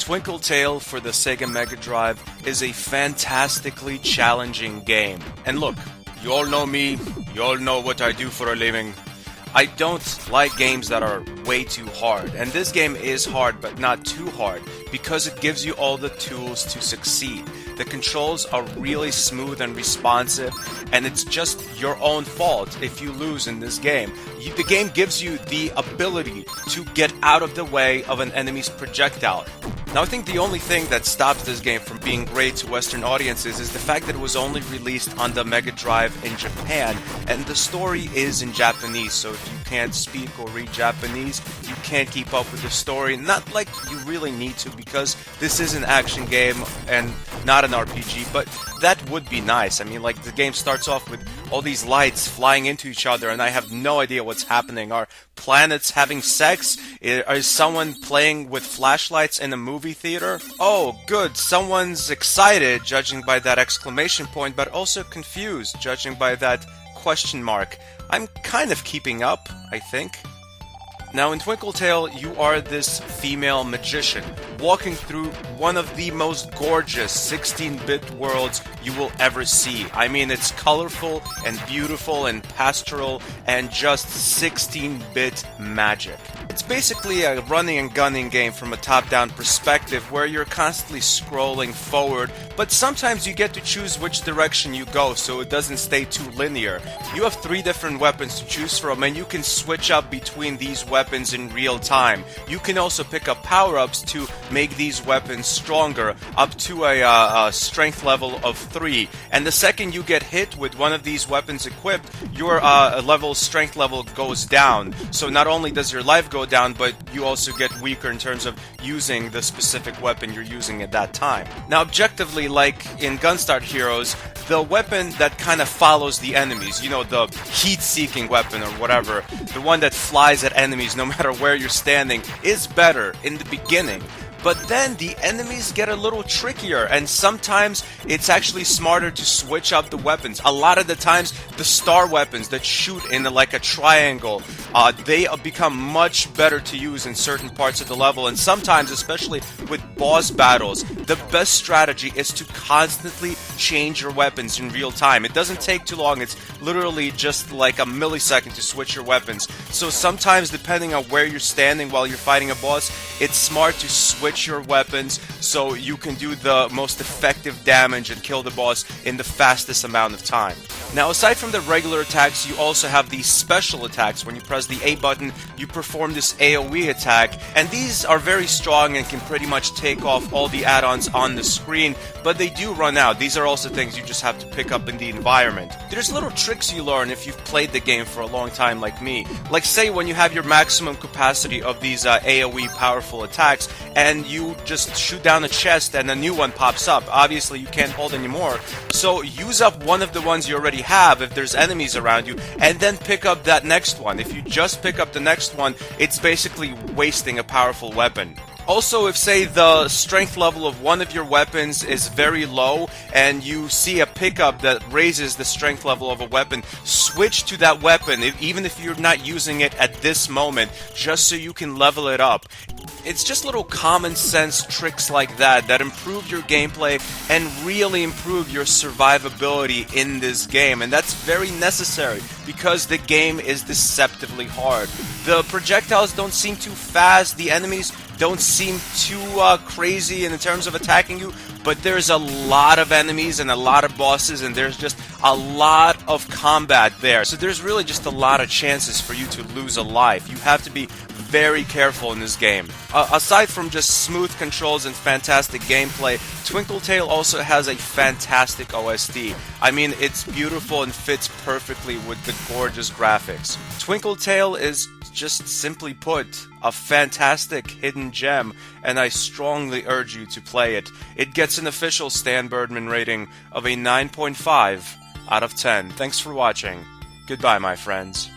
Twinkle for the Sega Mega Drive is a fantastically challenging game. And look, you all know me, you all know what I do for a living. I don't like games that are way too hard, and this game is hard but not too hard because it gives you all the tools to succeed. The controls are really smooth and responsive, and it's just your own fault if you lose in this game. The game gives you the ability to get out of the way of an enemy's projectile. Now, I think the only thing that stops this game from being great to Western audiences is the fact that it was only released on the Mega Drive in Japan, and the story is in Japanese, so if you can't speak or read Japanese, you can't keep up with the story. Not like you really need to, because this is an action game and not an RPG, but that would be nice. I mean, like, the game starts off with all these lights flying into each other, and I have no idea what's happening. Are planets having sex? Is someone playing with flashlights in a movie theater? Oh, good. Someone's excited, judging by that exclamation point, but also confused, judging by that question mark. I'm kind of keeping up, I think. Now, in Twinkle, you are this female magician walking through one of the most gorgeous 16-bit worlds you will ever see. I mean, it's colorful and beautiful and pastoral and just 16-bit magic. It's basically a running and gunning game from a top-down perspective where you're constantly scrolling forward, but sometimes you get to choose which direction you go so it doesn't stay too linear. You have 3 different weapons to choose from, and you can switch up between these weapons in real time. You can also pick up power-ups to make these weapons stronger, up to a strength level of 3. And the second you get hit with one of these weapons equipped, your strength level goes down. So not only does your life go down, but you also get weaker in terms of using the specific weapon you're using at that time. Now, objectively, like in Gunstar Heroes, the weapon that kind of follows the enemies, you know, the heat-seeking weapon or whatever, the one that flies at enemies no matter where you're standing, is better in the beginning. But then the enemies get a little trickier, and sometimes it's actually smarter to switch up the weapons. A lot of the times, the star weapons that shoot in like a triangle, they become much better to use in certain parts of the level, and sometimes, especially with boss battles, the best strategy is to constantly change your weapons in real time. It doesn't take too long, it's literally just like a millisecond to switch your weapons. So sometimes, depending on where you're standing while you're fighting a boss, it's smart to switch your weapons so you can do the most effective damage and kill the boss in the fastest amount of time. Now, aside from the regular attacks, you also have these special attacks. When you press the A button, you perform this AoE attack, and these are very strong and can pretty much take off all the add-ons on the screen, but they do run out. These are also things you just have to pick up in the environment. There's little tricks you learn if you've played the game for a long time like me. Like, say, when you have your maximum capacity of these AoE powerful attacks, and you just shoot down a chest and a new one pops up. Obviously, you can't hold anymore, so use up one of the ones you already have if there's enemies around you, and then pick up that next one. If you just pick up the next one, it's basically wasting a powerful weapon. Also, if, say, the strength level of one of your weapons is very low and you see a pickup that raises the strength level of a weapon, switch to that weapon, even if you're not using it at this moment, just so you can level it up. It's just little common sense tricks like that that improve your gameplay and really improve your survivability in this game, and that's very necessary because the game is deceptively hard. The projectiles don't seem too fast, the enemies don't seem too crazy in terms of attacking you, but there's a lot of enemies and a lot of bosses, and there's just a lot of combat there. So there's really just a lot of chances for you to lose a life. You have to be very careful in this game. Aside from just smooth controls and fantastic gameplay, Twinkle also has a fantastic OST. I mean, it's beautiful and fits perfectly with the gorgeous graphics. Twinkle is, just simply put, a fantastic hidden gem, and I strongly urge you to play it. It gets an official stanburdman rating of a 9.5 out of 10. Thanks for watching. Goodbye, my friends.